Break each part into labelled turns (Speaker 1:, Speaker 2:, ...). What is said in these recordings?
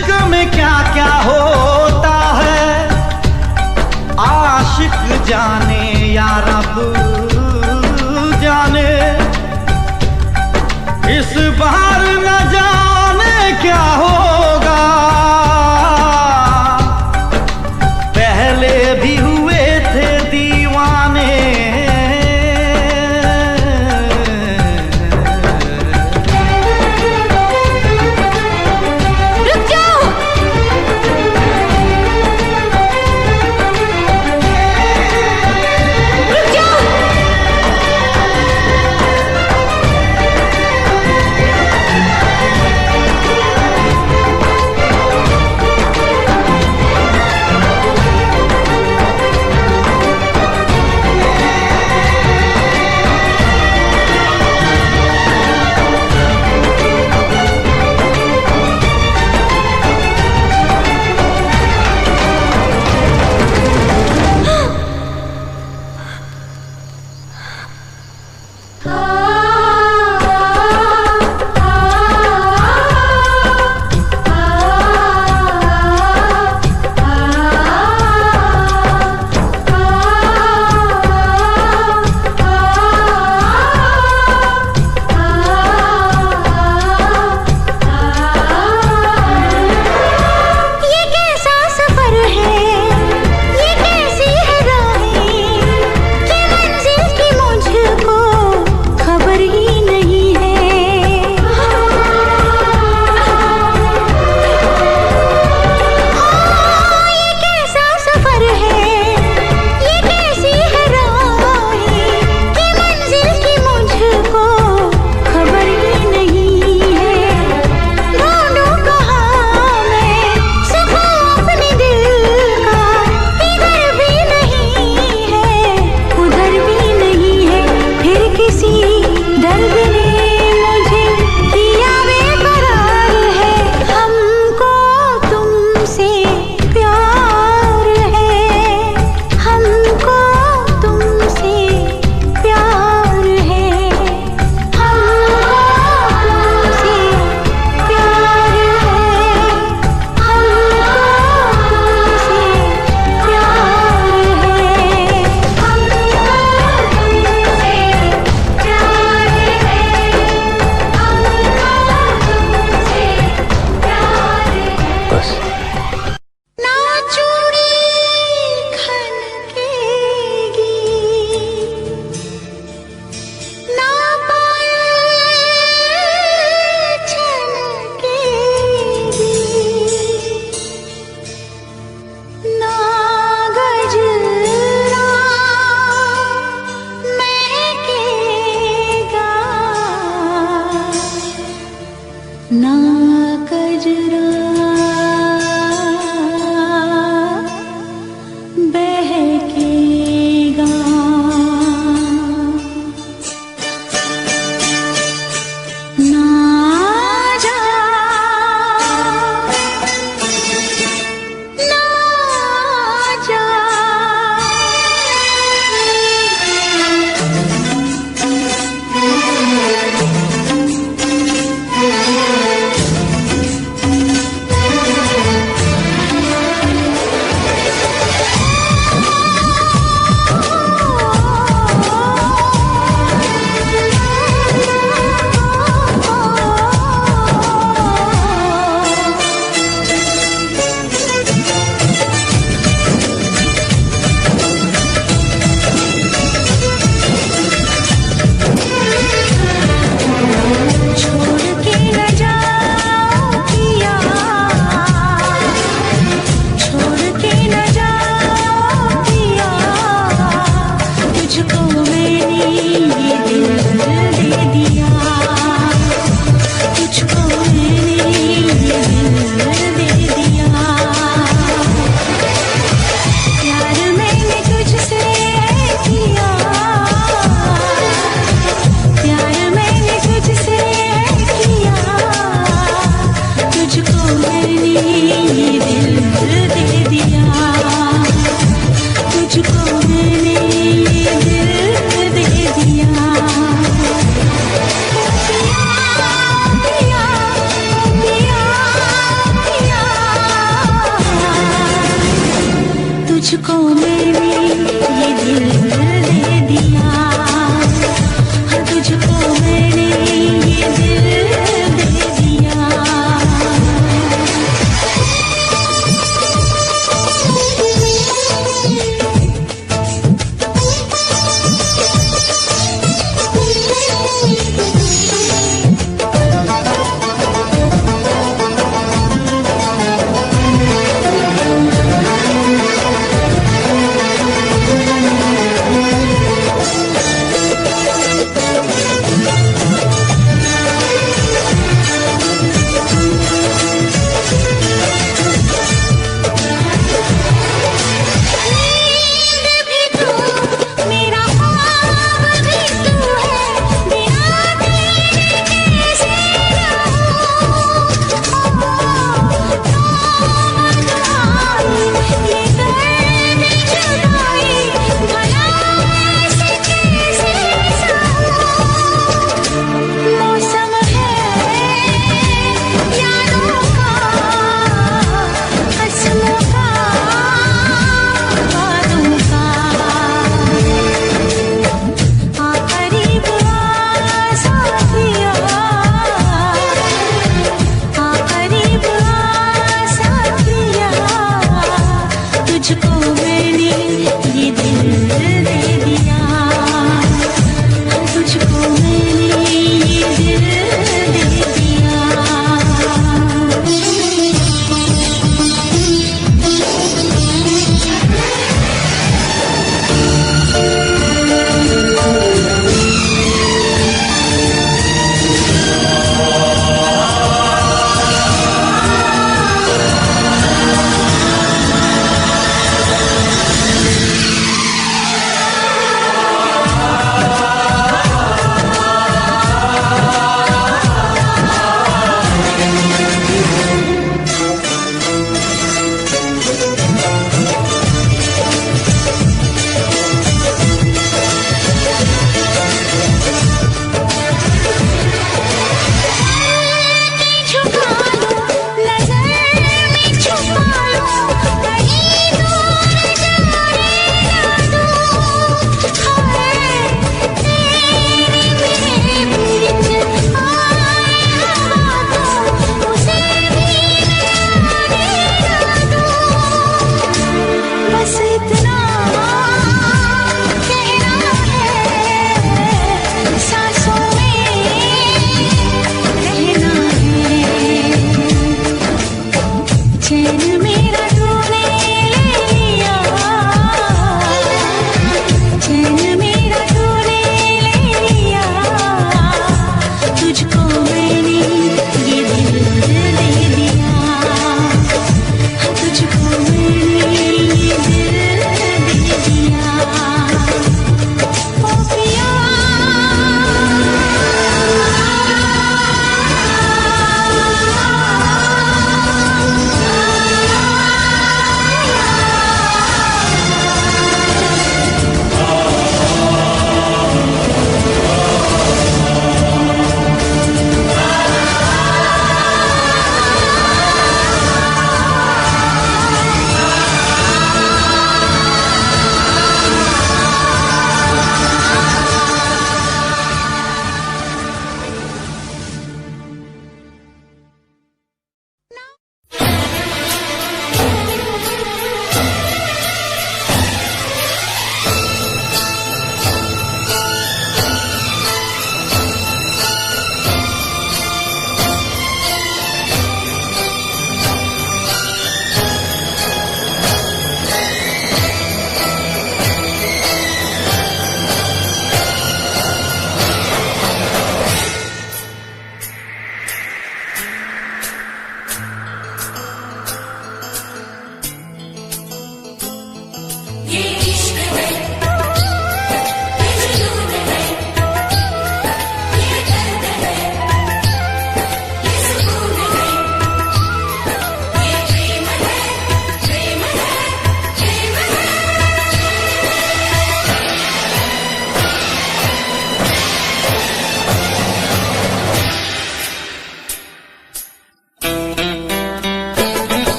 Speaker 1: इश्क में क्या क्या होता है आशिक जाने या रब जाने। इस बार न जाने क्या होगा, पहले भी हुए थे दीवाने।
Speaker 2: रुक जाओ। रुक जाओ।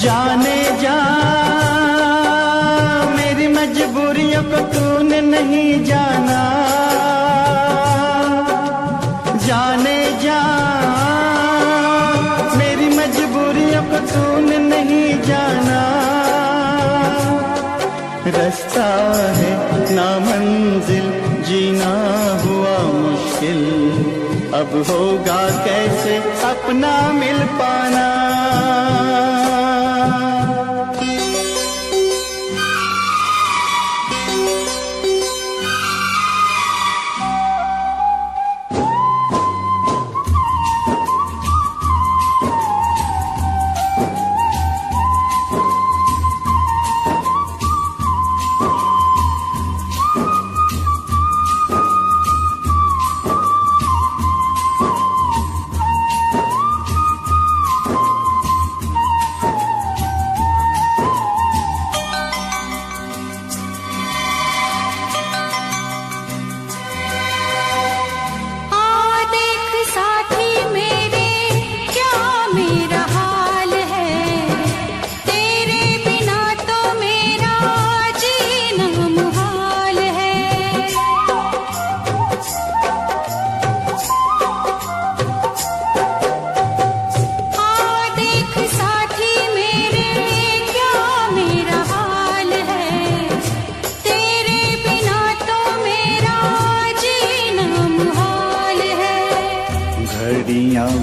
Speaker 1: जाने जा मेरी मजबूरियों को तूने नहीं जाना, जाने जा मेरी मजबूरियों को तूने नहीं जाना। रास्ता है ना मंजिल जीना हुआ मुश्किल, अब होगा कैसे अपना मिल पाना।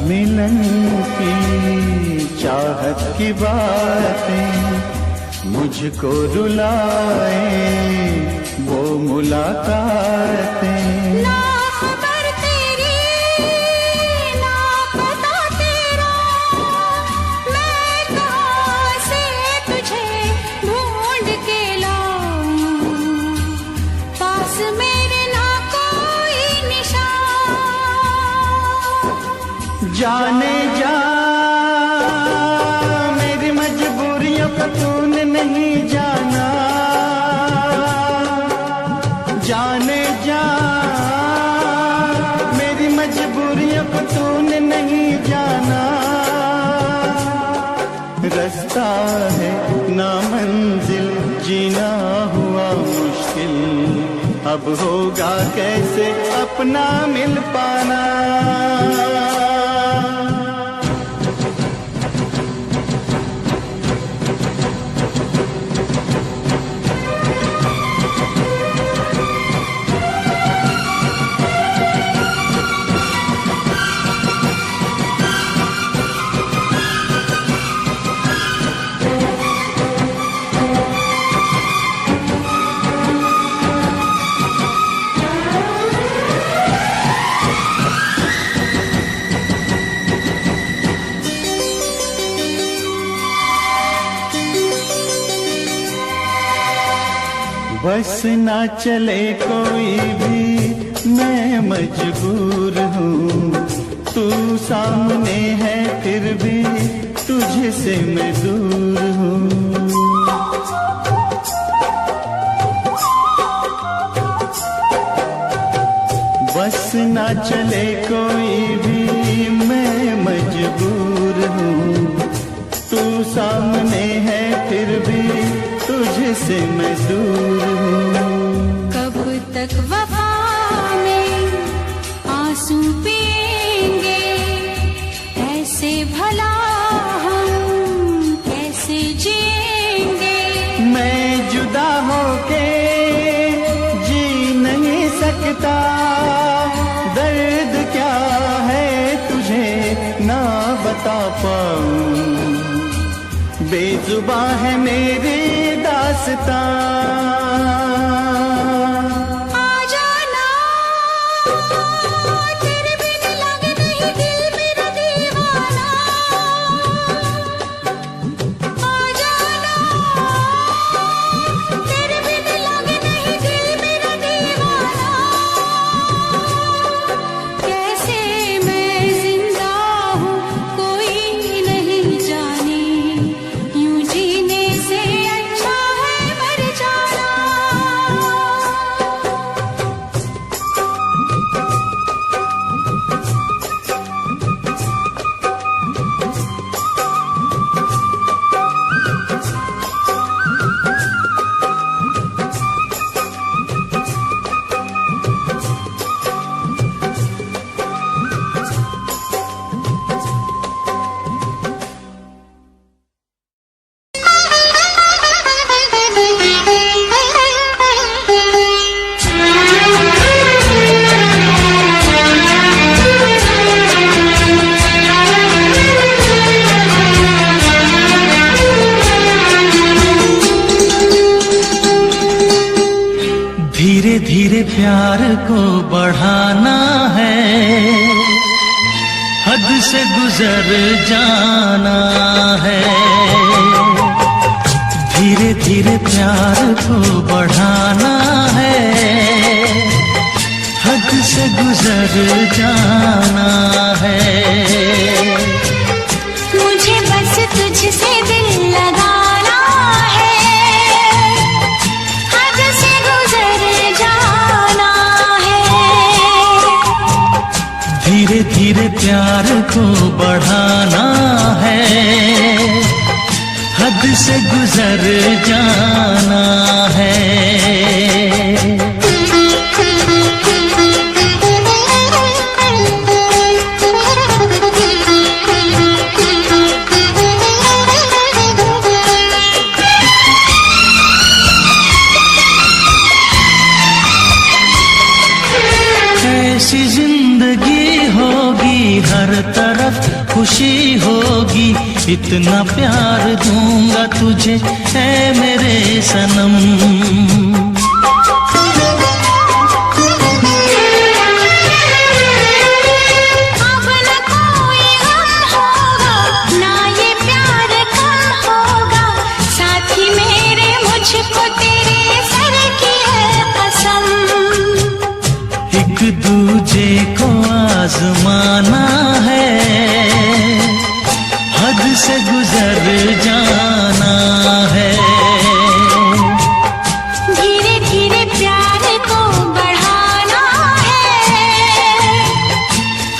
Speaker 1: मिलन की चाहत की बातें मुझको रुलाए, वो मुलाकातें।
Speaker 2: ना खबर तेरी ना पता तेरा, मैं कहाँ से तुझे ढूंढ के लाऊं, पास मेरे ना कोई निशान।
Speaker 1: जाने जा मेरी मजबूरियों को तूने नहीं जाना, जाने जा मेरी मजबूरियों को तूने नहीं जाना। रास्ता है ना मंजिल जीना हुआ मुश्किल, अब होगा कैसे अपना मिल पाना। बस ना चले कोई भी मैं मजबूर हूँ, तू सामने है फिर भी तुझसे मैं दूर हूँ। बस ना चले कोई भी मैं मजबूर हूँ, तू सामने है फिर भी तुझसे मैं दूर हूँ।
Speaker 2: कब तक वफा में आंसू पिएंगे, ऐसे भला हम कैसे जिएंगे।
Speaker 1: मैं जुदा होके जी नहीं सकता, दर्द क्या है तुझे ना बता पाऊं, बेजुबां है मेरी दास्तां।
Speaker 2: यूं जीने से अच्छा है मर जाना।
Speaker 1: गुजर जाना है। धीरे धीरे प्यार को बढ़ाना है, हद से गुजर जाना है।
Speaker 2: मुझे बस तुझसे दिल लगाना है, हद से गुजर जाना है।
Speaker 1: धीरे धीरे प्यार को बढ़ाना है, हद से गुजर जाना है। ऐसी जिंदगी होगी, हर तरफ खुशी होगी, इतना प्यार दूंगा तुझे ऐ मेरे सनम।
Speaker 2: अब न कोई गम होगा, ना ये प्यार कम होगा, साथी मेरे मुझको तेरे सर की है कसम।
Speaker 1: एक दूजे को आजमाना है, हद से गुजर जाना है।
Speaker 2: धीरे धीरे प्यार को बढ़ाना है,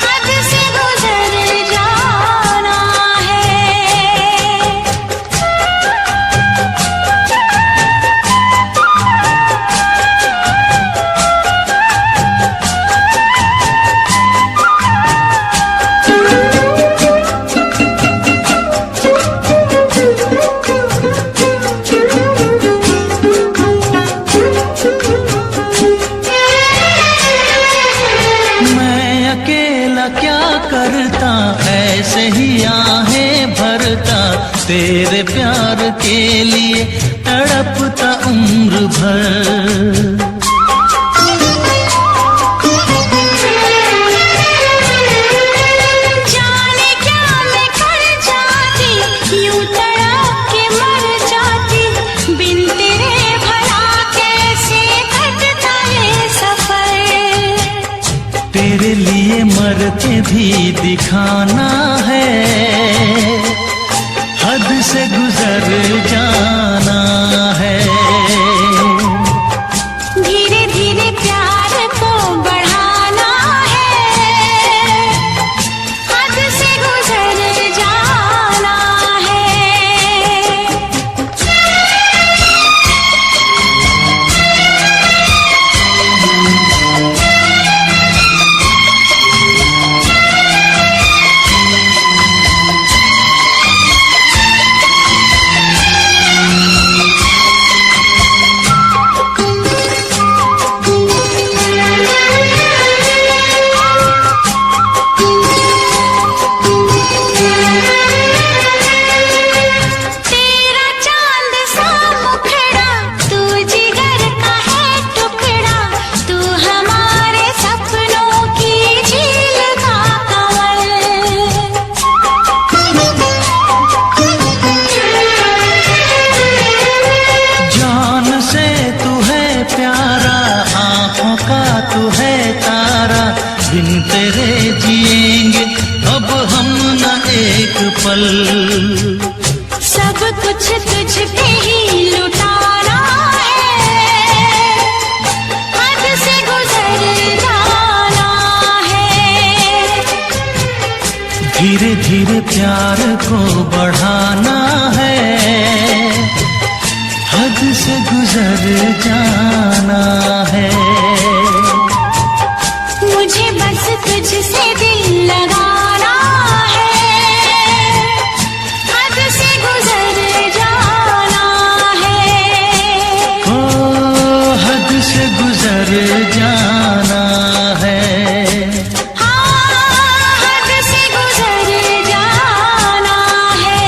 Speaker 2: हद से गुजर जाना है।
Speaker 1: क्या करता ऐसे ही आहें भरता, तेरे प्यार के लिए तड़पता उम्र भर।
Speaker 2: जाने क्या मैं कर जाती, यूं तड़प के मर जाती, बिन तेरे भला कैसे कटता है सफर।
Speaker 1: तेरे लिए मर के भी दिखाना है, हद से गुजर जाना है।
Speaker 2: धीरे धीरे प्यार को बढ़ाना है, हद से गुजर जाना है। तेरा चांद सा मुखड़ा, तू जिगर का है टुकड़ा, तू हमारे सपनों की झील का कमल।
Speaker 1: जान से तू है प्यारा, आँखों का तू है तारा, बिन तेरे जिएंगे अब हम न एक पल।
Speaker 2: सब कुछ तुझ पे ही लुटाना है, हद से गुजर जाना है।
Speaker 1: धीरे धीरे प्यार को बढ़ाना है, हद से गुजर जाना है।
Speaker 2: मुझे बस तुझसे दिल लगाना है, हद से गुजर जाना है।
Speaker 1: ओ हद से गुजर जाना है।
Speaker 2: हाँ, हद से गुजर जाना है।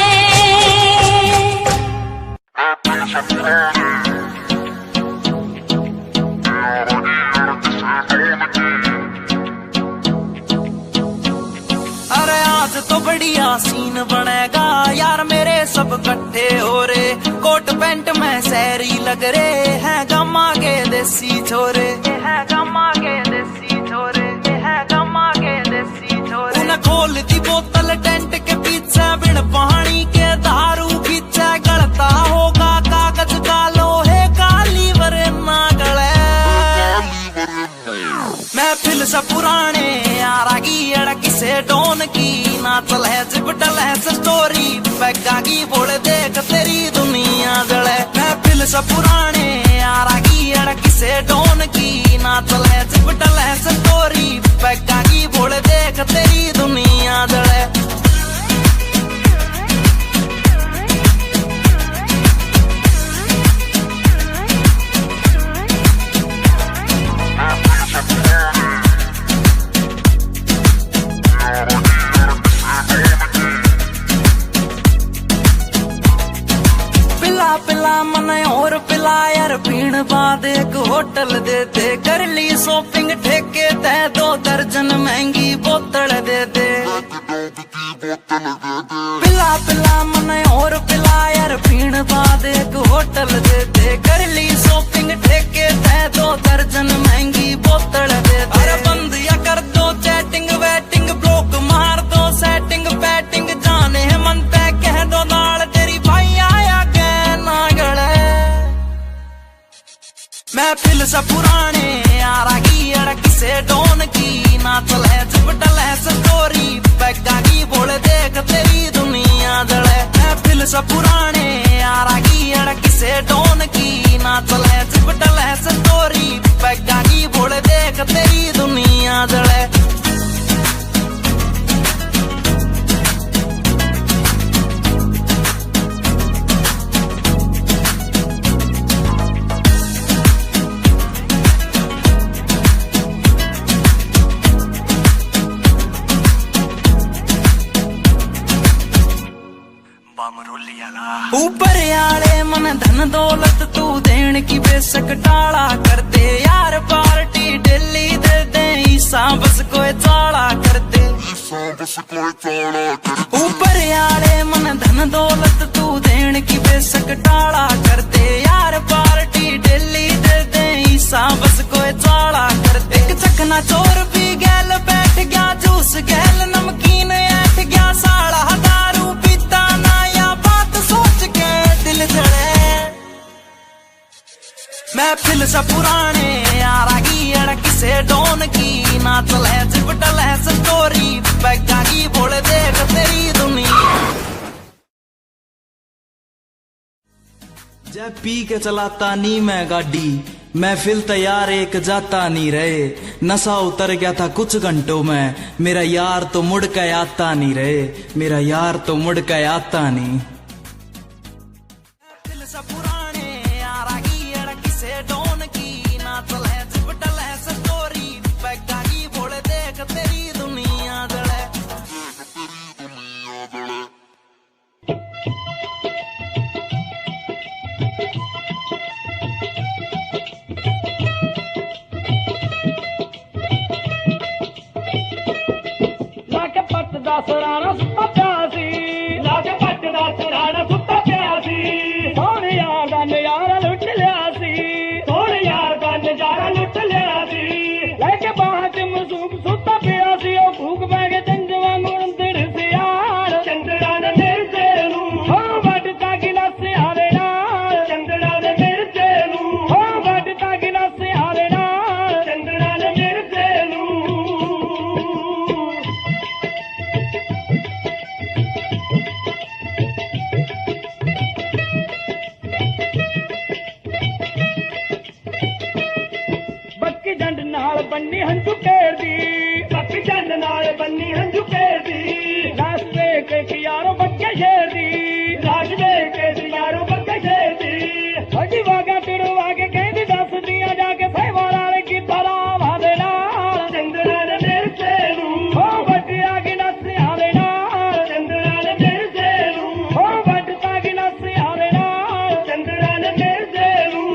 Speaker 3: इकट्ठे हो रे, कोट पैंट में सैरी लग रे हैं गम्मा के देसी छोरे, हैं गम्मा के देसी छोरे, हैं गम्मा के देसी छोरे। उन्हें खोल दी बोतल टेंट के पीछे, बिन पानी के दारू पीछे, गलता होगा कागज का लोहे का लीवर ना गले। महफिल से पुराने यारा की अड़क से डोन की, ना चले जिपटल है स्टोरी पैगा की बोल देख तेरी दुनिया जले। महफिल से पुराने यारा की अड़क से डोन की, ना चले जिपटल है स्टोरी पैगा की बोल देख तेरी दुनिया जले। पिला मन और पिला यार पीण बाद एक होटल दे दे, कर ली शॉपिंग ठेके ते 2 दर्जन महंगी बोतल दे दे। पिला पिला मन और पिला यार पीण बाद एक होटल दे दे, कर ली शॉपिंग ठेके ते 2 दर्जन महंगी बोतल दे दे। अरे बंद या कर दो चैटिंग वेटिंग, ब्लॉक मार दो सेटिंग पैटिंग, जाने मन तय कह दो नाल तेरी भाई आया महफिल से पुराने यारा की अड़क से डोन की, ना चले चिपटल है स्टोरी पैगा की बोल देख तेरी दुनिया जले। महफिल से पुराने यारा की अड़क से डोन की, ना चले चिपटल है स्टोरी पैगा की बोल देख तेरी दुनिया जले। ऊपर आले मन धन दौलत तू देन की बेशक टाला कर दे, यार पार्टी डेली दे दे ईसा बस कोई चाला कर दे। ऊपर आले मन धन दौलत तू देन की बेशक टाला कर दे, यार पार्टी डेली दे दे ईसा बस कोई चाला कर दे। एक चकना चोर भी गैल बैठ गया, जूस गैल नमकीन ऐठ गया, साला दारू पीता ना या बात सोच के दिल जले। महफिल से पुराने यारा की अड़क से डोन की, ना चले चिपटल है स्टोरी पैगा की बोल देख तेरी दुनिया।
Speaker 4: जब पी के चलाता नी मैं गाड़ी, महफिल तैयार एक जाता नहीं रहे, नशा उतर गया था कुछ घंटों में, मेरा यार तो मुड़ के आता नहीं रहे, मेरा यार तो मुड़ के आता नहीं।
Speaker 3: महफिल से पुराने यारा की अड़क से डोन की, ना चले चिपटल है स्टोरी पैगा की बोल देख तेरी दुनिया जले।
Speaker 5: सराना सुता प्यासी, लाके पट दा सराना सुता प्यासी, सोने यार दा नजारा लुट लिया सी, सोने यार दा नजारा लुट लिया सी। लेके बाहर च मसूब सुता प्यासी, ओ भूख बैगे चंद वांगू अंदर से यार, चंदड़ा ने मिर्चे नू हो वटता गिलास आवे नाल, चंदड़ा ने मिर्चे नू हो वटता गिलास आवे नाल, चंदड़ा ने मिर्चे नू। बन्नी हंजू केर दी, पक्की चंद नाल बन्नी हंजू केर दी, लाश देख के यारो बच्चे शेर दी, लाश देख के यारो बच्चे शेर दी। अजी वागा तेरे वागे कहती दस दिया जाके सहवाला की तरह वादे नाल, चंद्रा ने मेरे से नू हो बटिया की नस आवे नाल, चंद्रा ने मेरे से नू हो बटता की नस आवे नाल, चंद्रा ने मेरे से नू।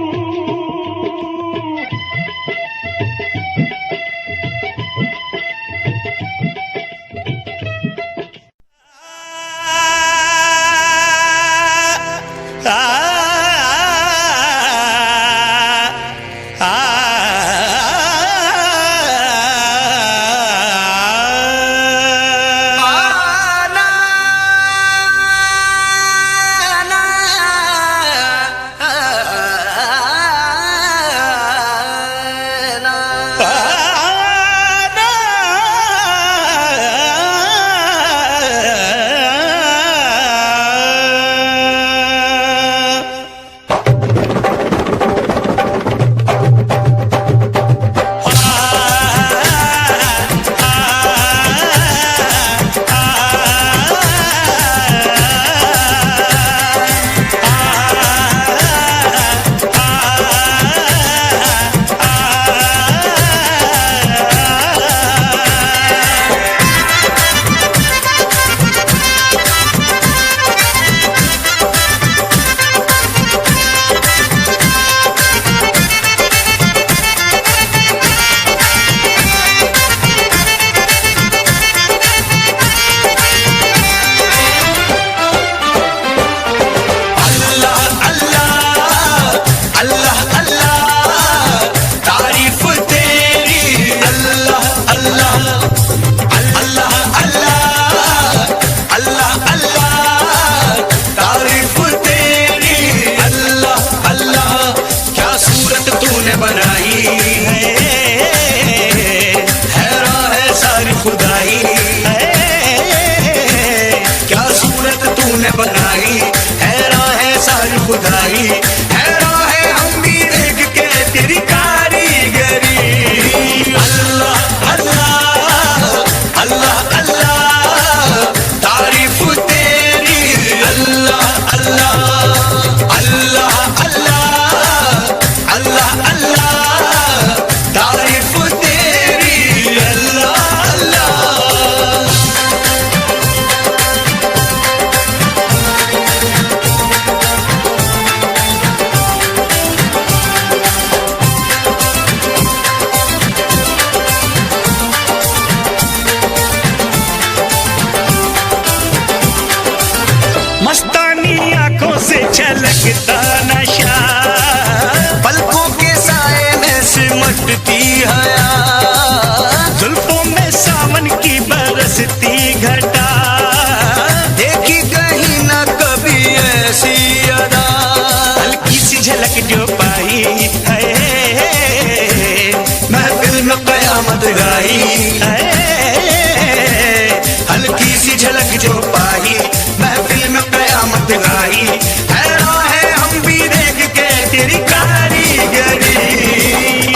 Speaker 6: हल्की सी झलक जो पाई महफिल में कयामत लाई, हैरान है हम भी देख के तेरी कारीगरी।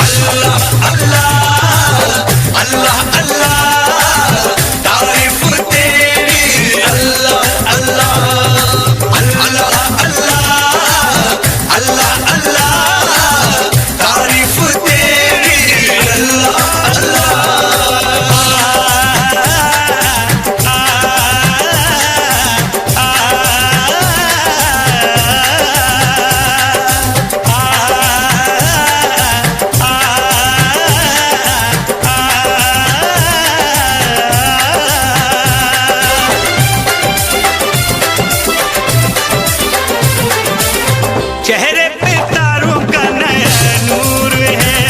Speaker 6: अल्लाह अल्लाह अल्लाह अल्लाह तारीफ तेरी, अल्लाह अल्लाह अल्लाह अल्लाह अल्लाह अल्लाह तारीफ तेरी, अल्लाह चेहरे पे तारों का नया नूर है,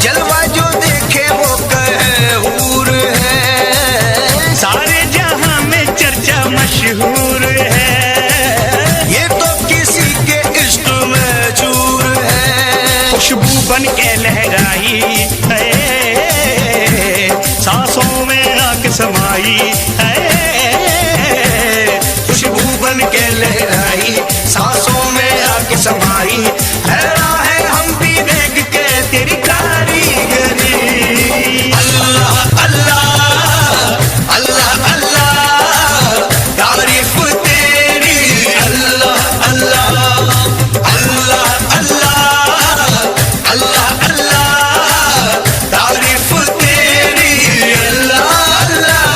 Speaker 6: जलवा जो देखे वो कहे हूर है, सारे जहां में चर्चा मशहूर है, ये तो किसी के इश्क में चूर है। खुशबू बन के लहराई है, सांसों में आके समाई है, खुशबू बन के लहराई सांसों में आके समाई, हैरान है हम भी देख के तेरी कारीगरी। अल्लाह अल्लाह अल्लाह अल्लाह तारीफ तेरी, अल्लाह अल्लाह अल्लाह अल्लाह अल्लाह अल्लाह तारीफ तेरी, अल्लाह अल्लाह।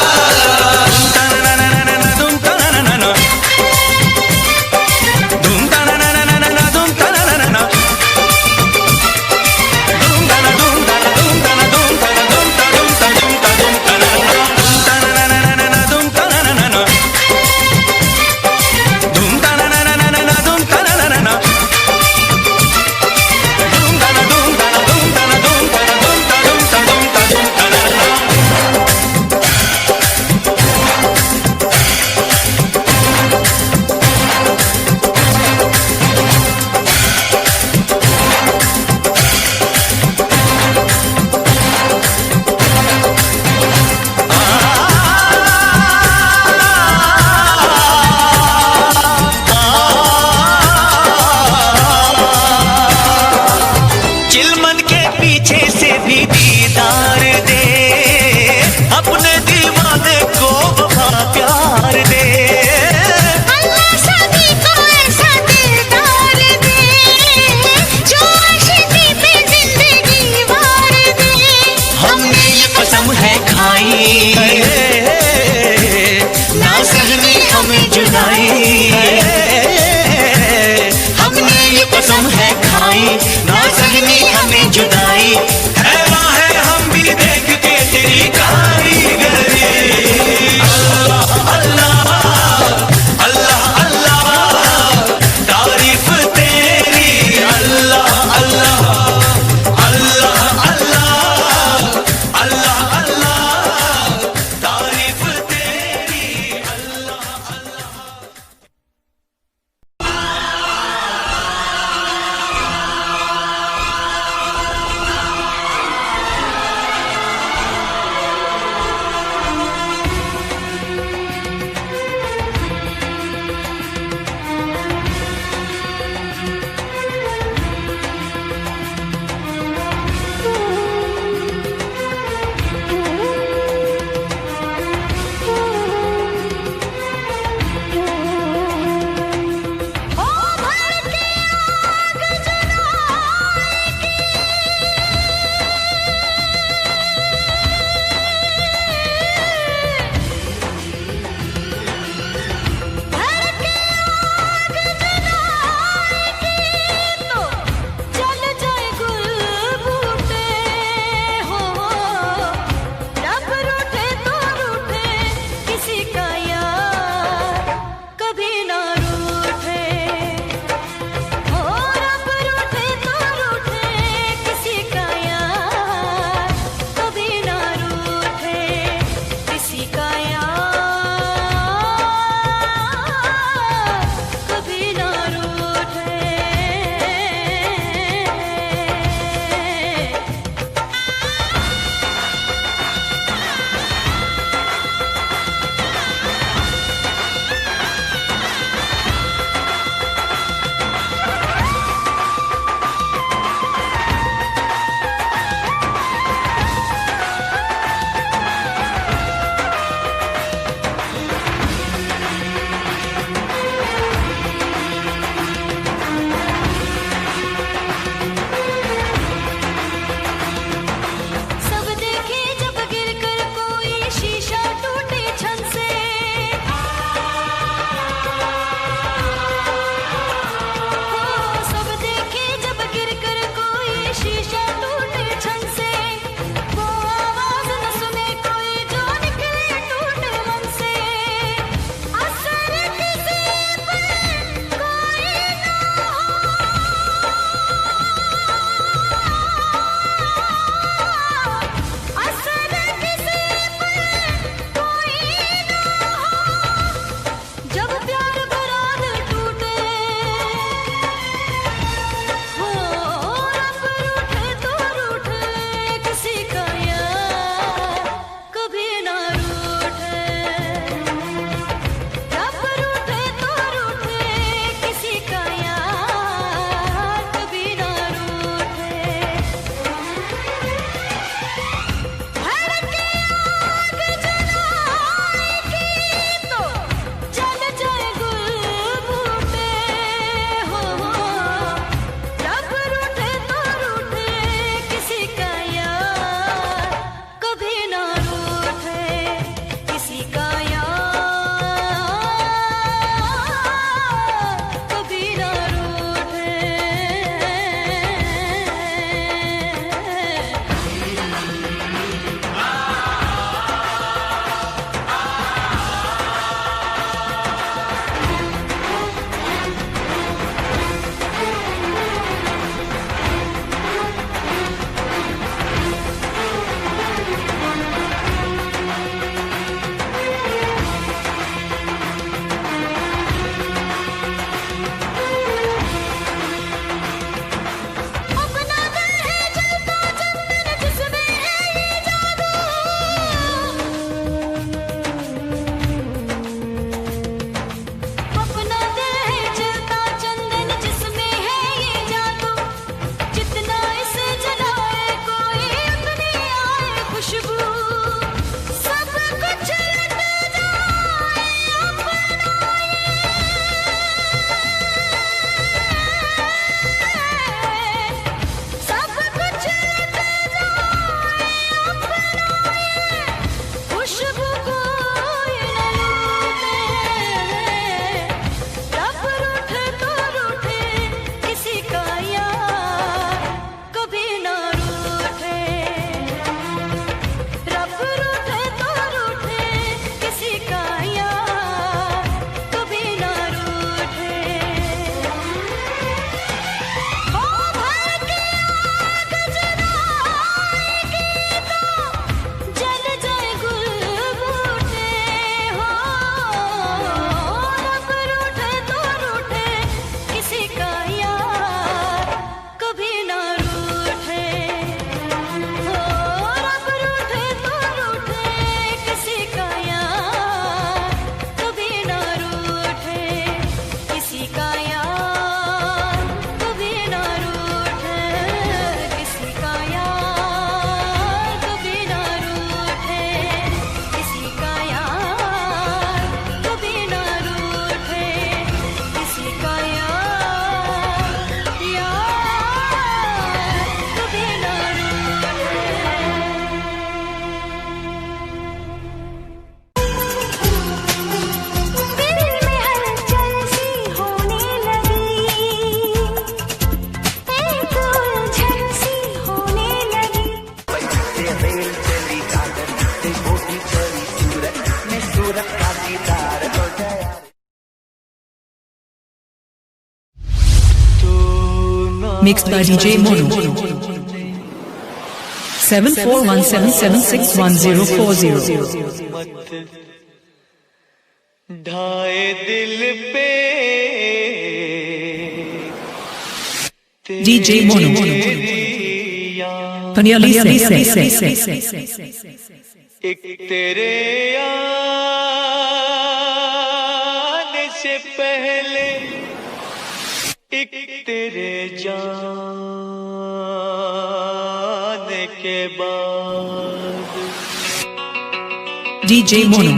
Speaker 6: चिलमन के पीछे से भी दीदार दे, अपने दीवाने को वफा प्यार दे,
Speaker 2: अल्लाह सभी को ऐसा दिलदार दे, जो आशिकी पे जिंदगी वार दे।
Speaker 6: हमने ये कसम है खाई, ना सहनी हमें जुदाई, हमने ये कसम है खाई, ना सहनी हमें जुदाई, हैरान है हम भी देख के तेरी कारीगरी। अल्लाह अल्लाह अल्लाह अल्लाह तारीफ तेरी, अल्लाह अल्लाह अल्लाह अल्लाह अल्लाह अल्लाह तारीफ तेरी, अल्लाह अल्लाह।
Speaker 7: Mixed by DJ Mono. 7417761040.
Speaker 6: ढाए दिल पे
Speaker 7: DJ Mono. Panyali say.
Speaker 6: एक तेरे आने से पहले एक तेरे जाने के बाद
Speaker 7: DJ Mono.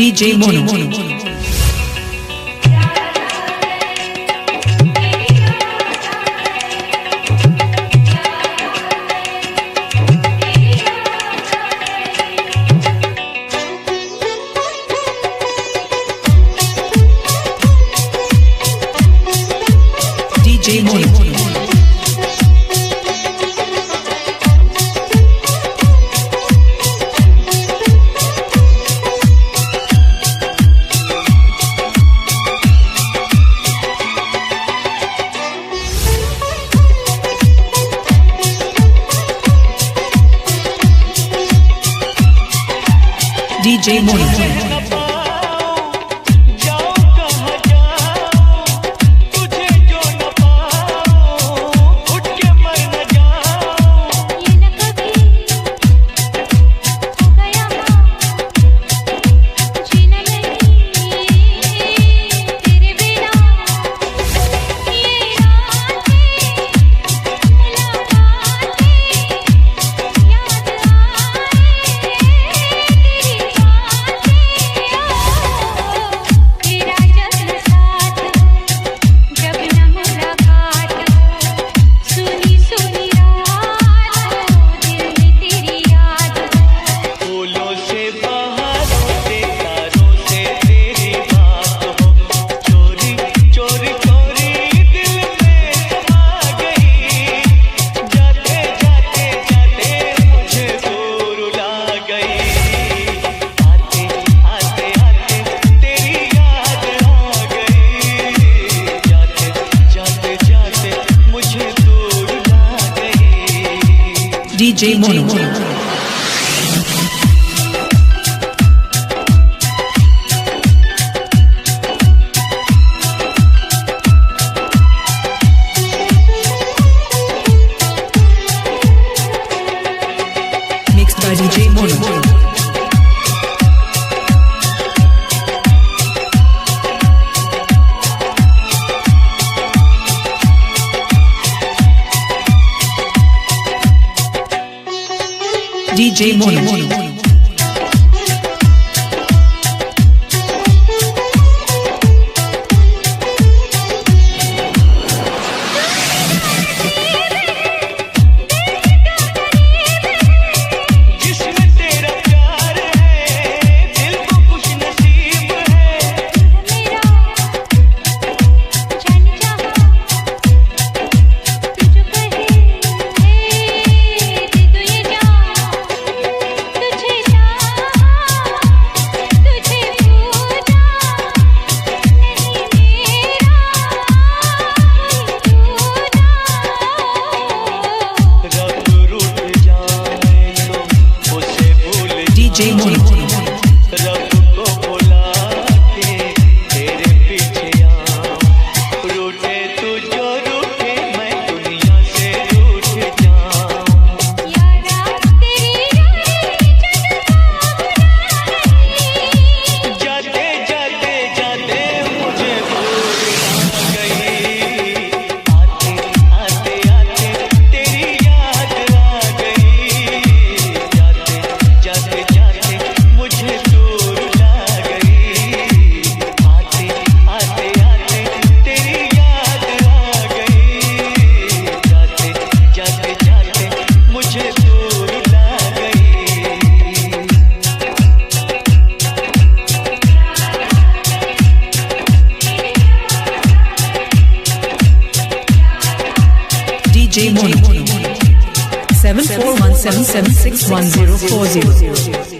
Speaker 7: DJ Mono. DJ Mono. DJ Mono. DJ Mono. Mixed by DJ Mono. DJ Mono.
Speaker 2: तुझे
Speaker 7: DJ Mono 7417761040.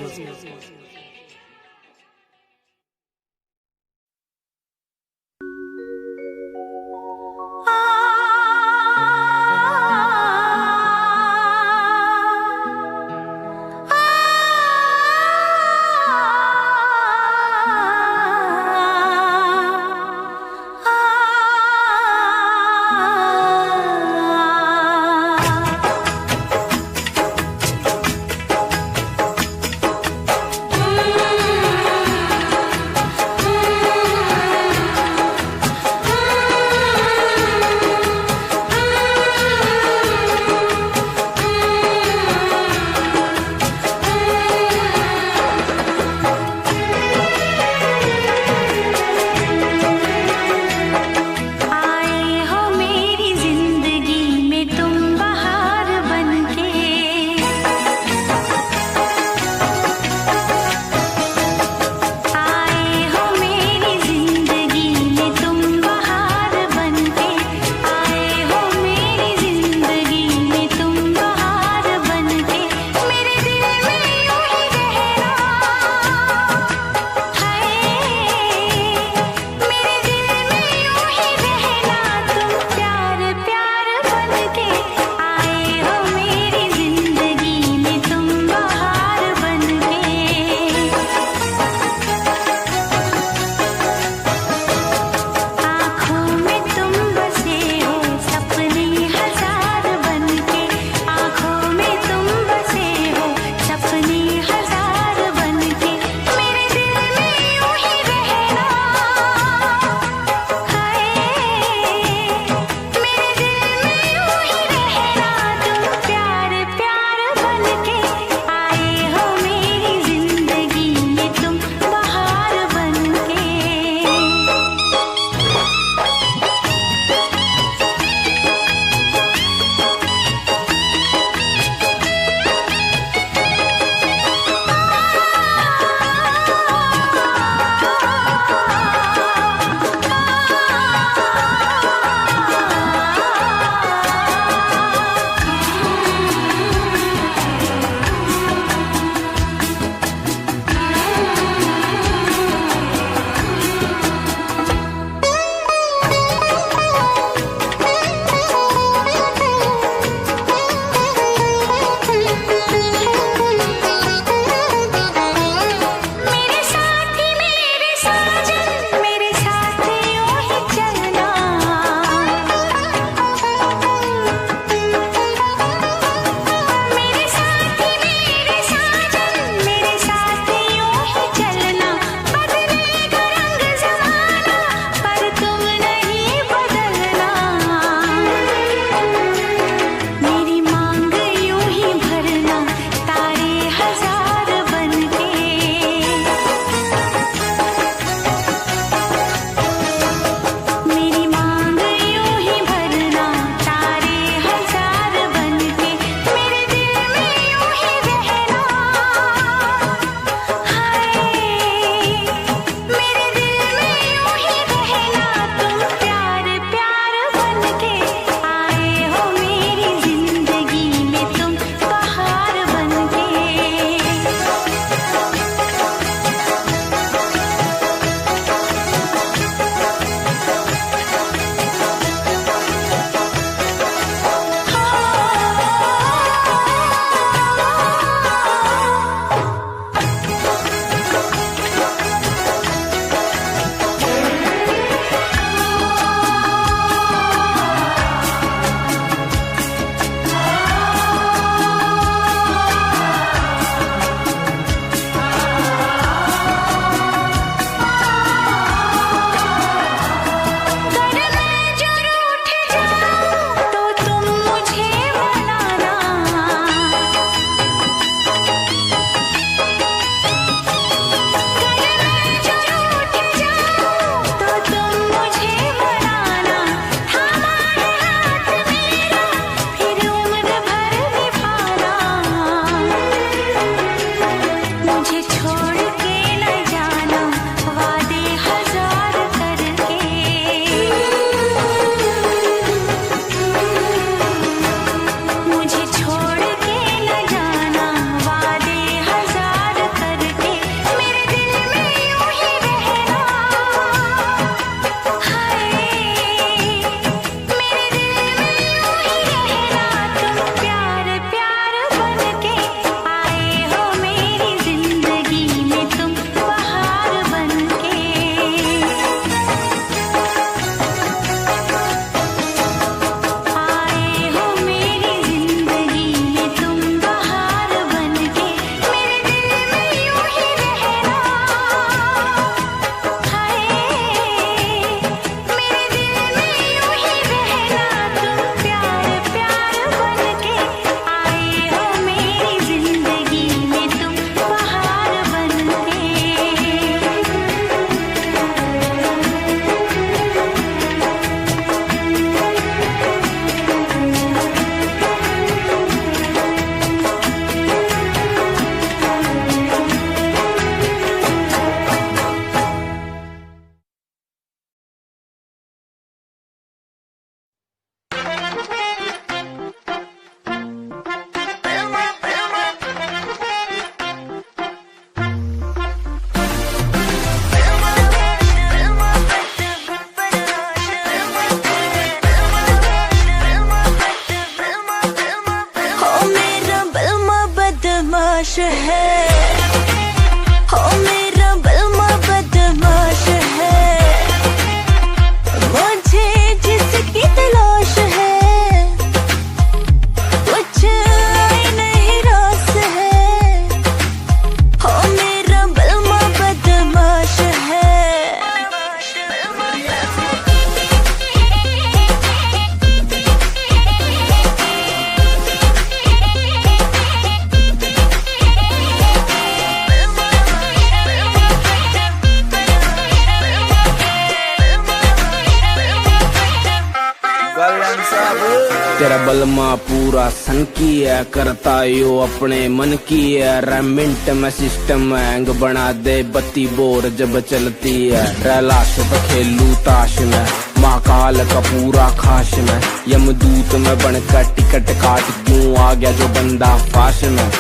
Speaker 8: तेरा बलमा पूरा सन की है, करता यो अपने मन की है। रेमिंट में सिस्टम हैंग बना दे, बत्ती बोर जब चलती है। रैलाश पे खेलू ताश में, महाकाल का पूरा खाश में। यमदूत में बनकर टिकट काट क्यों आ गया जो बंदा फाश में।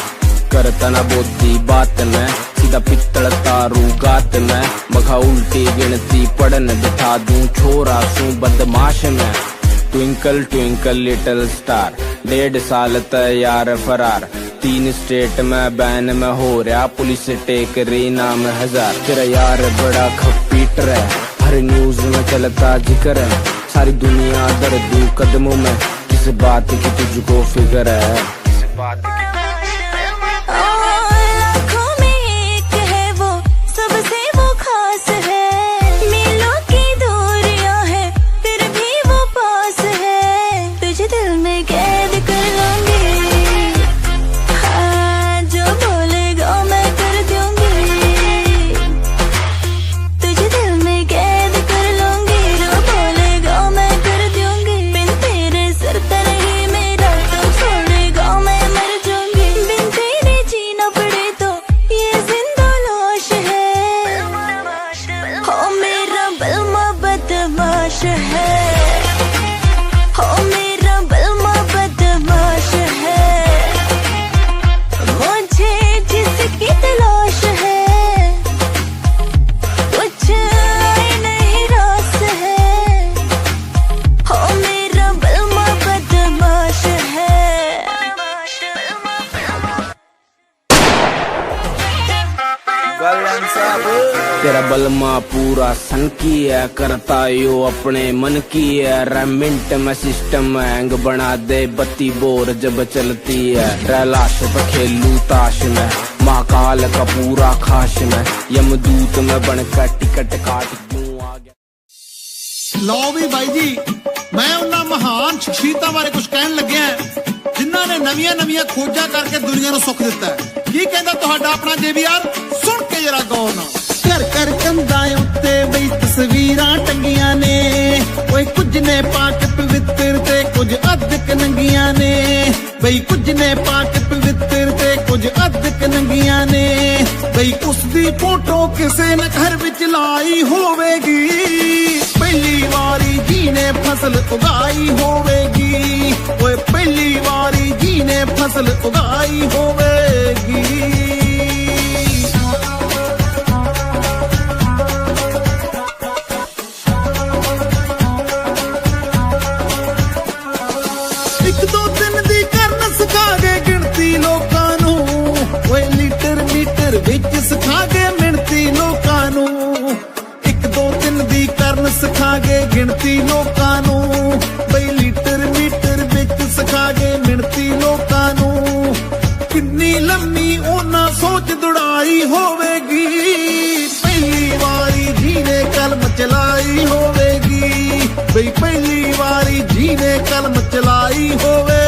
Speaker 8: करता न बोती बात में, सीधा पित्तल तारू गात में। मखा उल्टी गिनती पढ़न बिठा दूं, छोरा सू बदमाश में। ट्विंकल ट्विंकल लिटिल स्टार, 1.5 साल तैयार फरार। 3 स्टेट में बैन में हो रहा, पुलिस टेक रही नाम 1000। तेरा यार बड़ा खपीटर है, हर न्यूज में चलता जिक्र है। सारी दुनिया दर्दू कदमों में, किस बात की तुझको फिक्र है। किस बात की तेरा बलमा पूरा सन की है, करता यो अपने मन की है। रेमिंट में सिस्टम हैंग बना दे, बत्ती बोर जब चलती है। रैलाश पे खेलू ताश में, महाकाल का पूरा खाश में। यमदूत में बनकर टिकट काट क्यों आ गया।
Speaker 9: लो भी भाई जी, मैं उन्ना महान शख्सियतां बारे कुछ कहन लग्या जिन्हां ने नवीं खोजा करके दुनिया नूं सुख दिता है। की कहंदा तुहाडा अपना JBR, सुन के जरा गौर नाल। घर घर कंधां उत्ते बई तस्वीरां टंगियां ने, ओए कुछ ने पाक पवित्र ते कुछ अधक नंगियां ने। बई कुछ ने पाक पवित्र ते कुछ अधक नंगियां ने। बई उसदी फोटो किसे ने घर विच लाई होवेगी, पहली वारी जी ने फसल उगाई होवेगी। ओए पहली वारी जी ने फसल उगाई होवेगी। एक दो दिन दी करन सिखा गए गिनती लोकां नू, ओए लीटर मीटर विच सिखा गए मिणती लोकां नू। एक दो दिन दी करन सिखा गए गिनती लोकां नू, बई लीटर मीटर विच सिखा गए मिणती लोकां नू। किन्नी लम्मी ओना सोच दुड़ाई होवेगी, पहली वारी जी ने कलम चलाई होवेगी। बई पहली वारी जी ने कलम चलाई होवेगी।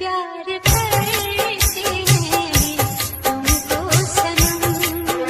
Speaker 2: प्यार करते हैं तुमको सनम।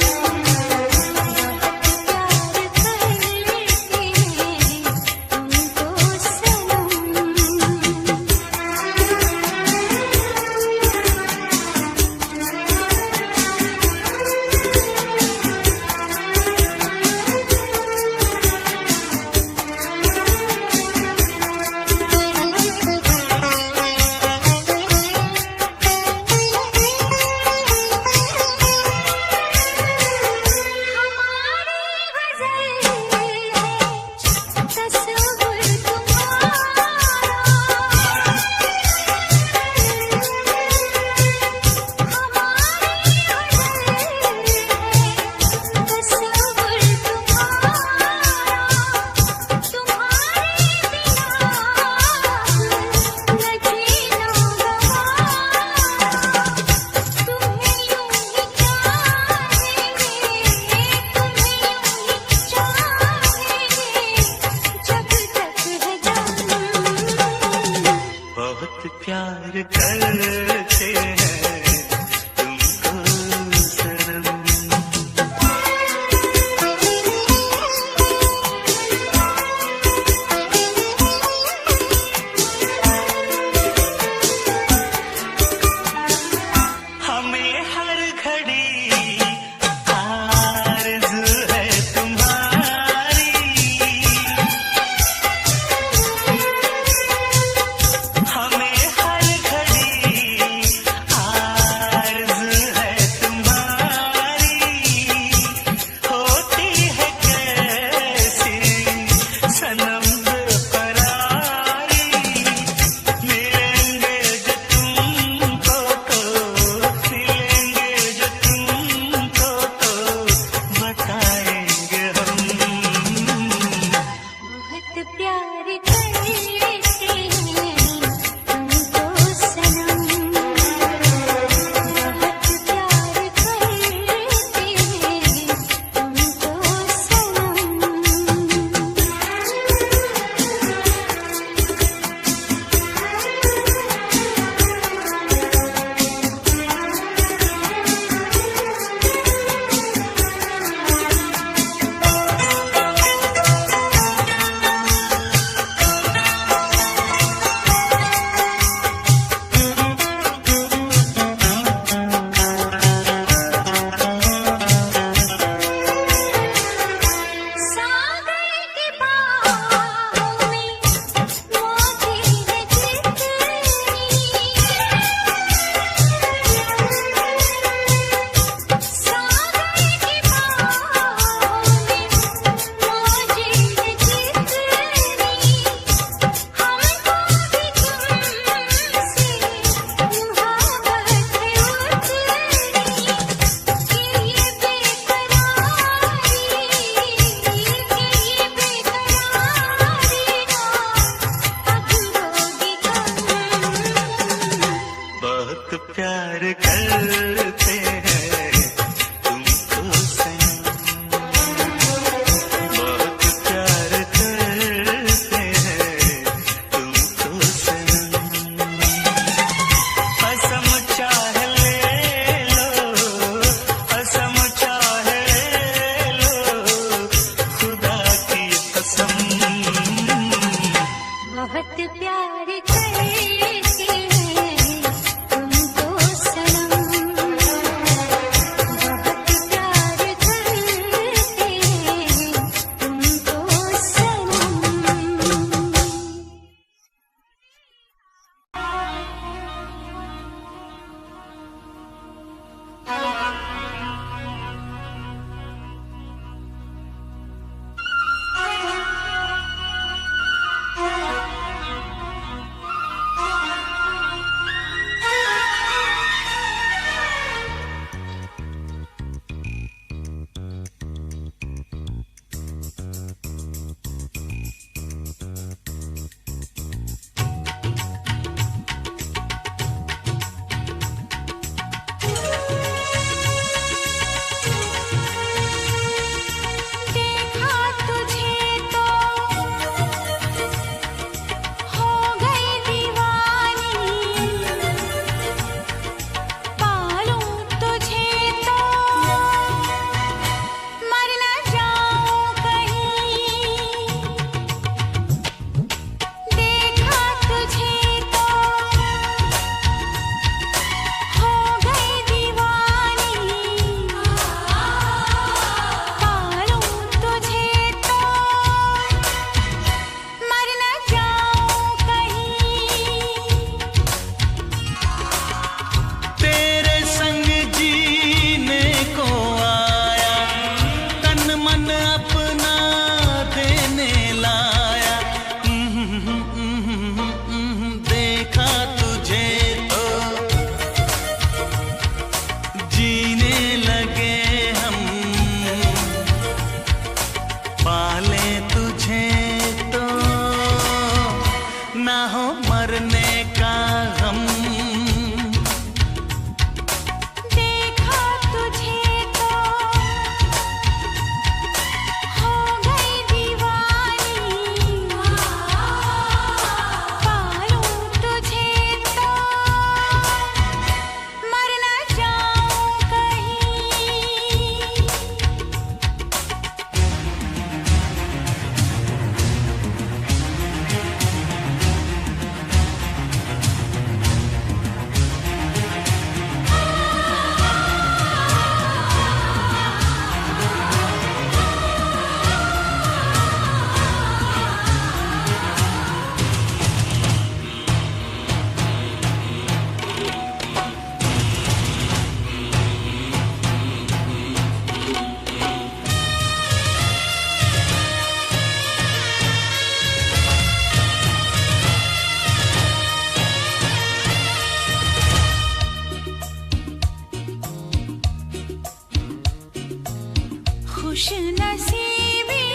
Speaker 2: खुश नसीबी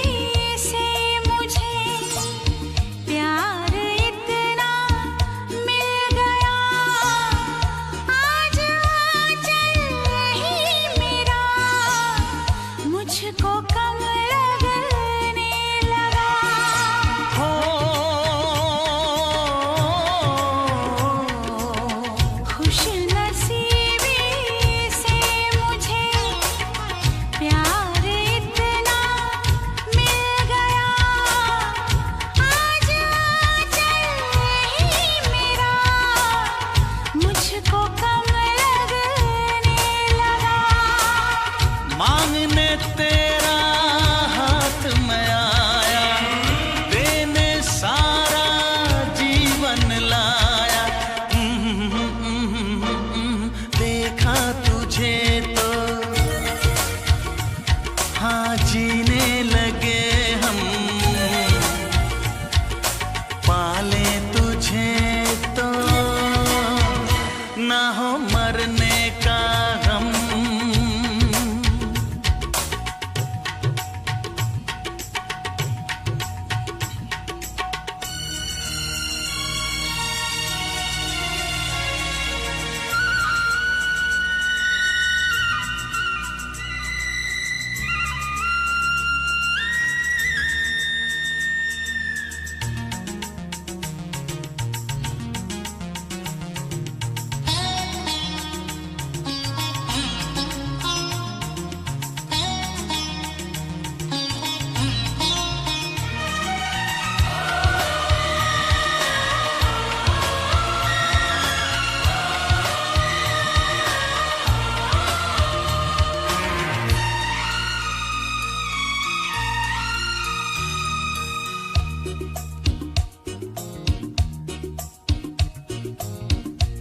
Speaker 2: से मुझे प्यार इतना मिल गया, आज आंचल ही मेरा मुझको कम लगने लगा। खुश नसीबी से मुझे प्यार इतना मिल गया, आज आंचल ही मेरा मुझको कम लगने लगा।
Speaker 1: मांगने तेरा हाथ में आया, देने सारा जीवन लाया। देखा तुझे तो हाँ जीने लगे हम, पाले तुझे तो ना हो मरने का गम।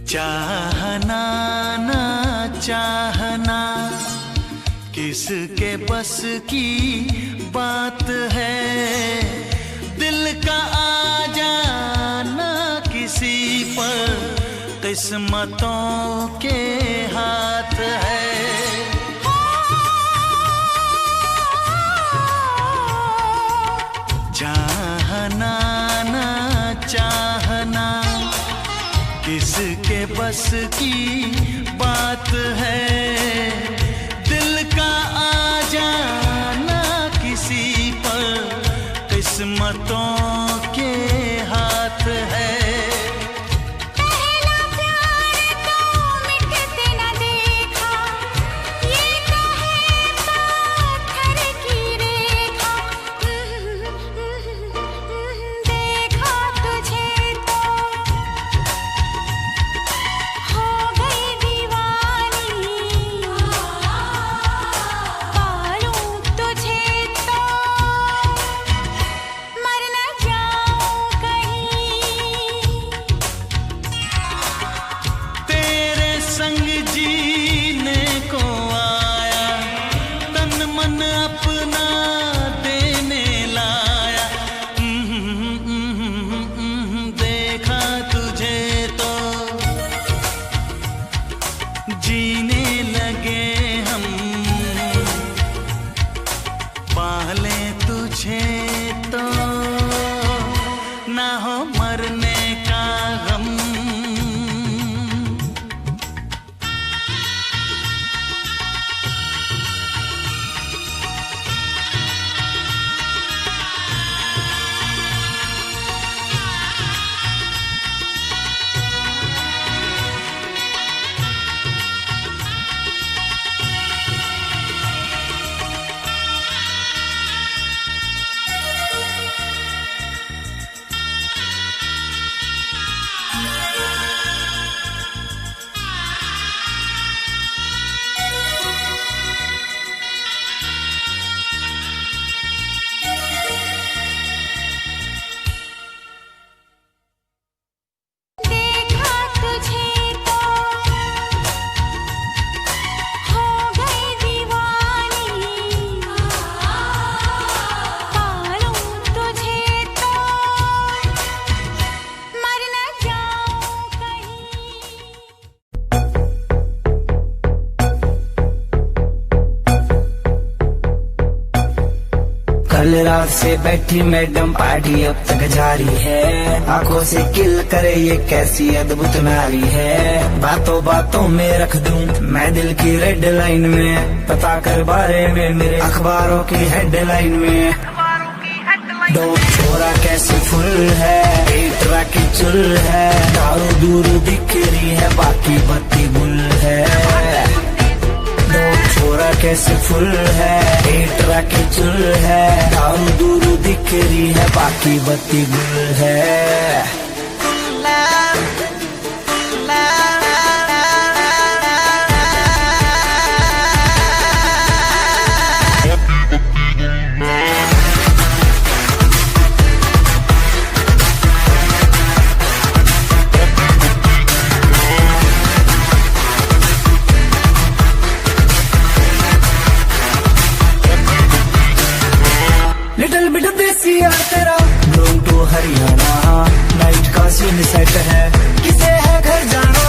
Speaker 1: चाहना ना चाहना किसके बस की बात है, दिल का आ जाना किसी पर किस्मतों के हाथ है। चाहना ना चाहना किसके बस की बात है, दिल का आ जाना किसी पर किस्मतों के हाथ है।
Speaker 2: पहला प्यार तो मिटते न देखा, ये कहे पत्थर की रेखा। देखा तुझे तो हो गई
Speaker 3: कल रात से बैठी मैडम पार्टी अब तक जारी है, आंखों से किल करे ये कैसी अद्भुत नारी है। बातों बातों में रख दूं मैं दिल की रेड लाइन में, पता कर बारे में मेरे अखबारों की हेडलाइन में। दो छोरा कैसे फुल है, एक की चुल है, दारू दूर दिख रही है बाकी बत्ती गुल है। दो छोरा कैसे फुल है, एक की चुल है, दारू दूर दिख रही है बाकी बत्ती गुल है। लिटिल बिट देसी यार तेरा ब्लूम टू हरियाणा, नाइट का सीन सेट है, किसे है घर जाना।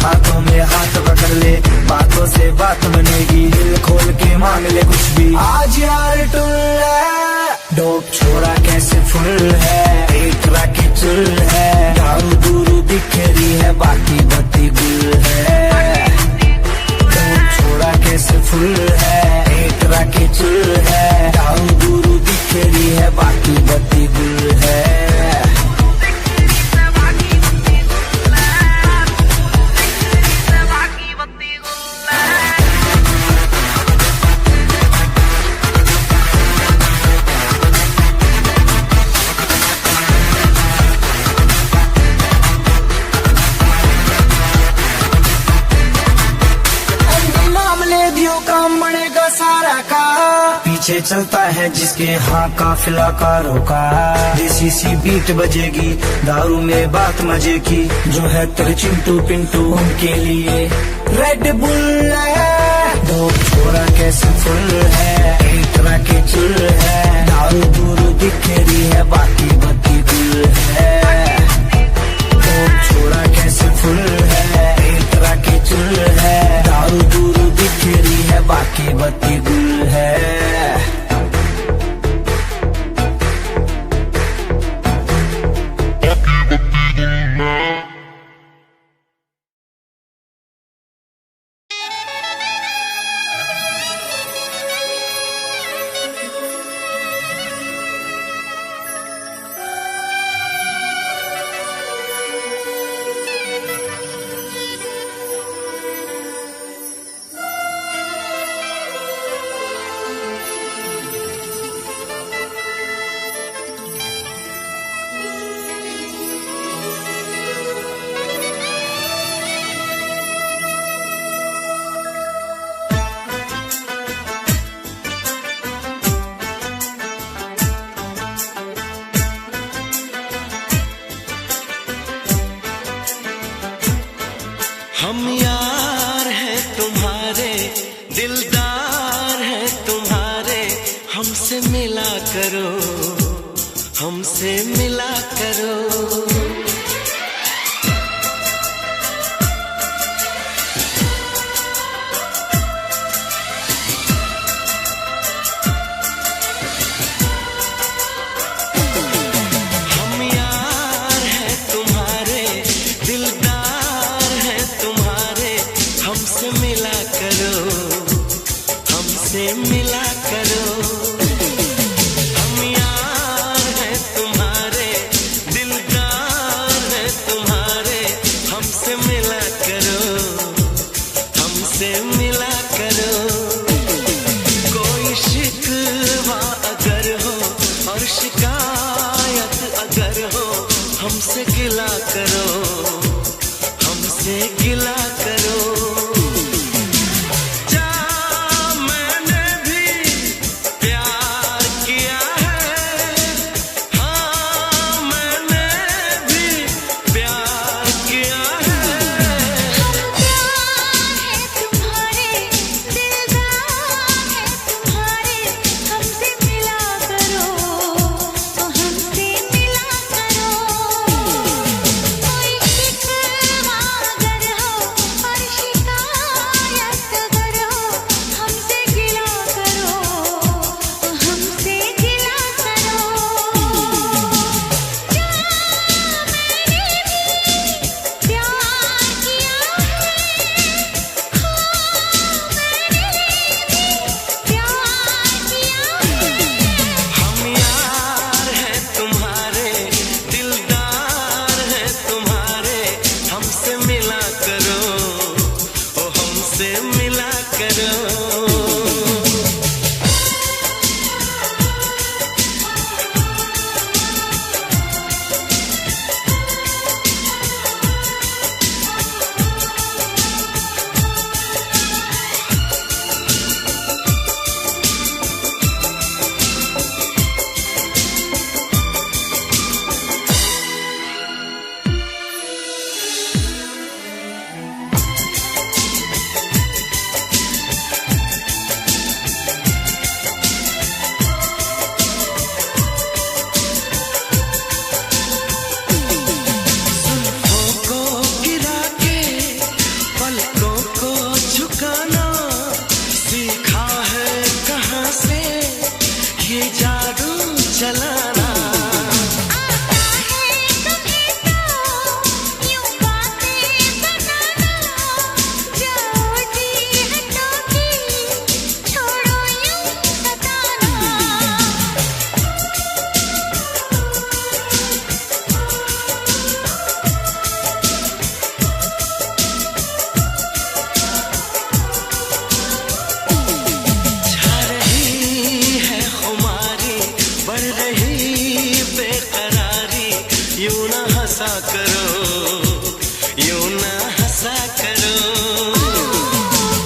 Speaker 3: हाथों में हाथ पकड़ ले, बातों से बात बनेगी, दिल खोल के मांग ले कुछ भी आज यार टुल है। डोप छोरा कैसे फुल है, एक की चुल है, दारू दूर दिख रही है बाकी बत्ती गुल है। डोप छोरा कैसे फुल है, एक की चुल है, दारू दूर दिख रही है बाकी बत्ती गुल है। काम बनेगा सारा का, पीछे चलता है जिसके हाँ काफिला कारों का। देसी सी बीट बजेगी, दारू में बात मजे की, जो है तेरे चिंटू पिंटू उनके लिए रेड बुल है। दो छोरा कैसे फुल है, एक के चुल है, दारू दूर दिख रही है बाकी बत्ती गुल है। दो छोरा कैसे फुल है, एक के चुल है, दारू दूर दिख रही है बाकी बत्ती गुल है।
Speaker 1: हम यार हैं तुम्हारे, दिलदार हैं तुम्हारे, हमसे मिला करो, हमसे मिला करो। मिला करो, हम यार हैं तुम्हारे, दिलदार हैं तुम्हारे, हमसे मिला करो, हमसे मिला करो। कोई शिकवा अगर हो और शिकायत अगर हो, हमसे गिला करो, हमसे गिला करो। प्यार ये जादू चलाना।
Speaker 2: आता है तुम्हें तो यूं बातें बनाना, जाओ जी हटोगी, छोड़ो यूं सताना।
Speaker 1: छा रही है खुमारी, बढ़ रही बेकरारी, यूं ना हंसा करो, यूं ना हंसा करो।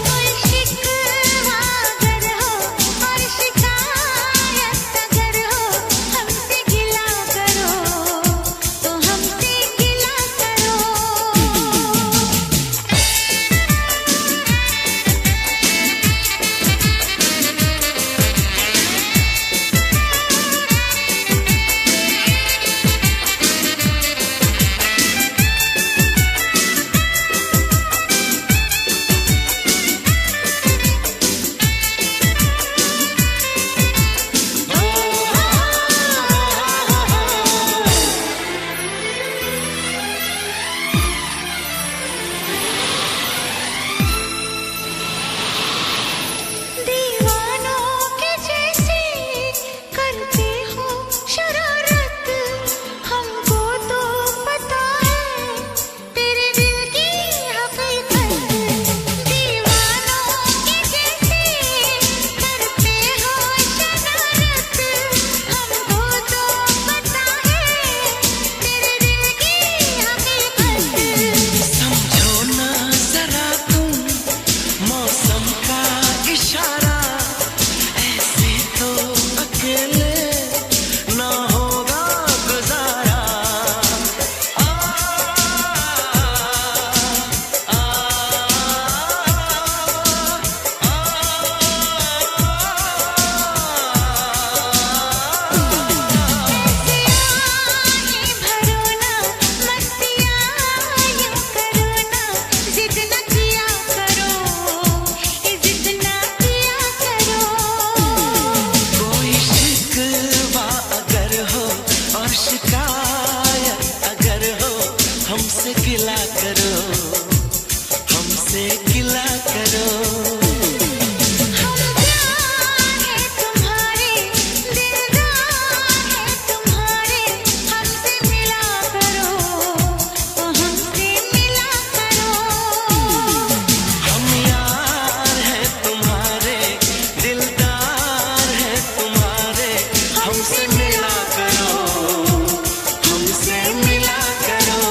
Speaker 2: कोई शिकवा अगर हो और शिकायत अगर हो, हमसे गिला करो तो हमसे गिला करो। दीवानों के जैसे करते हो शरारत, हमको तो पता है तेरे दिल की हकीकत। दीवानों के जैसे करते हो शरारत, हमको तो पता है तेरे दिल की हकीकत।
Speaker 1: समझो ना जरा तुम मौसम का इशारा, ऐसे तो अकेले ना होगा गुजारा। आ, आ,
Speaker 2: भरो ना मस्तियाँ यूं करो ना, जिद न किया करो, जिद न किया करो।
Speaker 1: कोई शिकवा अगर हो और शिकायत अगर हो, हमसे गिला करो, हमसे गिला करो।
Speaker 2: हम प्यार है तुम्हारे, दिलदार है तुम्हारे, हमसे मिला करो हमसे मिला करो।
Speaker 1: हम यार हैं तुम्हारे, दिलदार हैं तुम्हारे, हमसे मिला करो, हमसे मिला करो।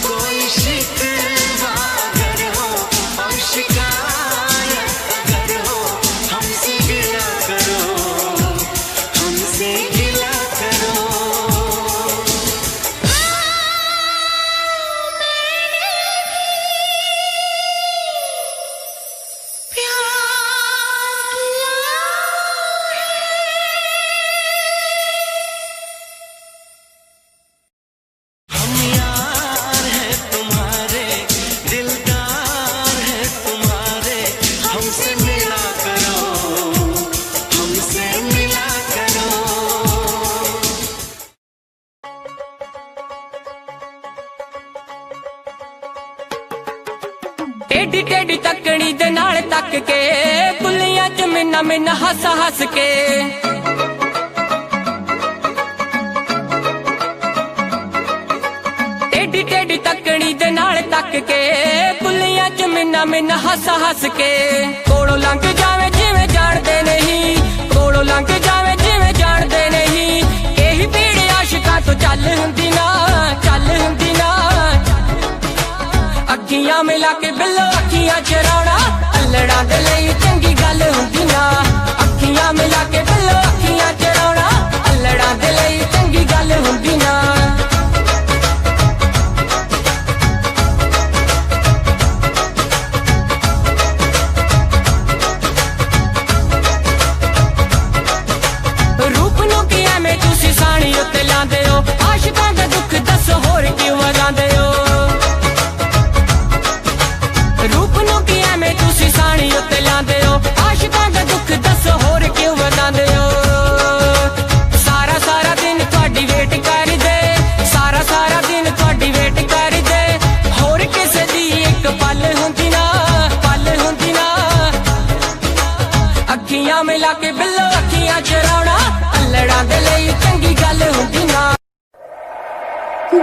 Speaker 1: कोई शिकवा अगर हो और शिकायत अगर हो, हमसे गिला करो, हमसे गिला करो। हम यार हैं तुम्हारे, दिलदार हैं तुम्हारे, हमसे मिला करो, हमसे मिला करो।
Speaker 10: टेढ़ी टेढ़ी तकड़ी दे नाल तक के, कुलियां च मिन्ना मिन्ना हस हस के। टेढ़ी टेढ़ी तकड़ी दे नाल तक के, कुलियां च मिन्ना मिन्ना हस हस के। कोलों लंघ जावे जिवें जाणदे नहीं, कोलों लंघ जावे जिवें जाणदे नहीं। यही भीड़ आशिकां तो चल हुंदी ना, चल हुंदी ना। अखियां मिला के बिल्लो अखियां चराउणा, अल्लड़ां दे लई चंगी गल हुंदी ना। अखियां मिला के बिल्लो अखियां चराउणा, अल्लड़ां दे लई चंगी गल हुंदी ना। रूप नूं की एवें तुसीं साणी उत्ते लांदे हो, आशिकां दा दुख दसो होर क्यों वगांदे हो। रूप नूं की एवें तुसीं साणी उत्ते लांदे हो, ਅੱਖੀਆਂ ਮਿਲਾ ਕੇ ਬਿੱਲੋ ਅੱਖੀਆਂ ਚਰਾਉਣਾ ਅਲੜਾਂ ਦੇ ਲਈ ਚੰਗੀ ਗੱਲ ਹੁੰਦੀ ਨਾ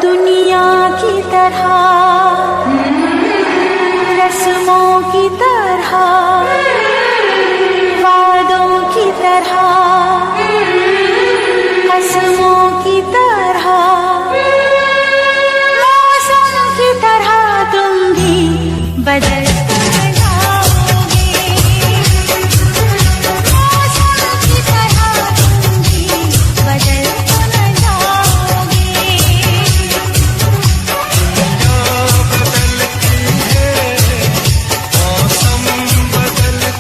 Speaker 2: दुनिया की तरह रस्मों की तरह वादों की तरह कसमों की तरह मौसम की तरह तुम भी बदलते जाओगे मौसम की तरह तुम भी बदलते जाओगे
Speaker 6: मौसम बदलती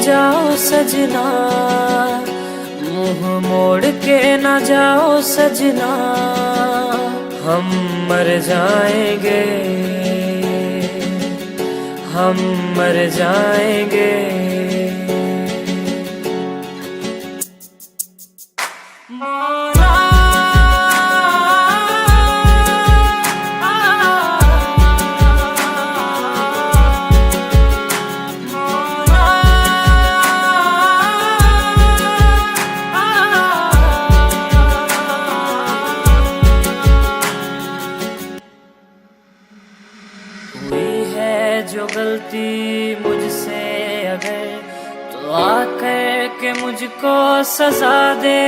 Speaker 10: जाओ सजना, मुंह मोड़ के न जाओ सजना, हम मर जाएंगे, हम मर जाएंगे। जो गलती मुझसे अगर तो आकर के मुझको सजा दे,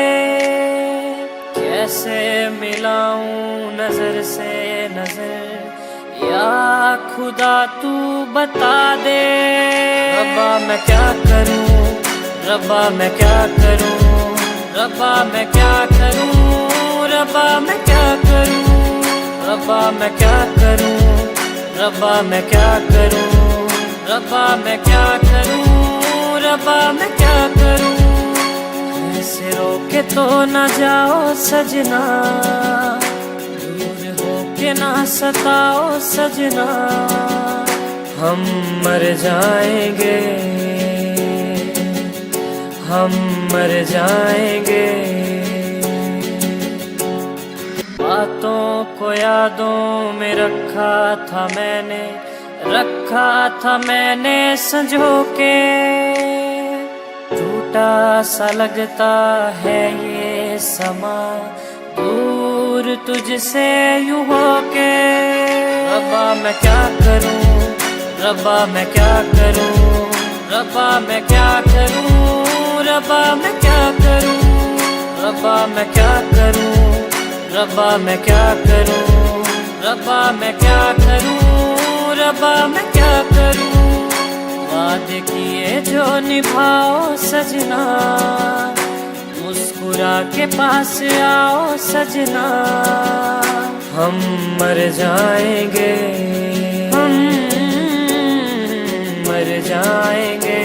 Speaker 10: कैसे मिलाऊं नजर से नजर या खुदा तू बता दे। रब्बा मैं क्या करूं, रब्बा मैं क्या करूं, रब्बा मैं क्या करूं, रब्बा मैं क्या करूं, रब्बा मैं क्या करूं, रब्बा मैं क्या करूं, रब्बा मैं क्या करूं, रब्बा मैं क्या करूं। ऐसे रोके तो न जाओ सजना, दूर होके ना सताओ सजना, हम मर जाएंगे, हम मर जाएंगे। बातों को यादों में रखा था मैंने, रखा था मैंने संजो के, टूटा सा लगता है ये समा दूर तुझसे यूं होके। रब्बा मैं क्या करूं, रब्बा मैं क्या करूं, रब्बा मैं क्या करूं, रब्बा मैं क्या करूं, रब्बा मैं क्या करूं, रब्बा मैं क्या करूं, रब्बा मैं क्या करूं, रब्बा मैं क्या करूं। वादे किए जो निभाओ सजना, मुस्कुरा के पास आओ सजना, हम मर जाएंगे, हम मर जाएंगे।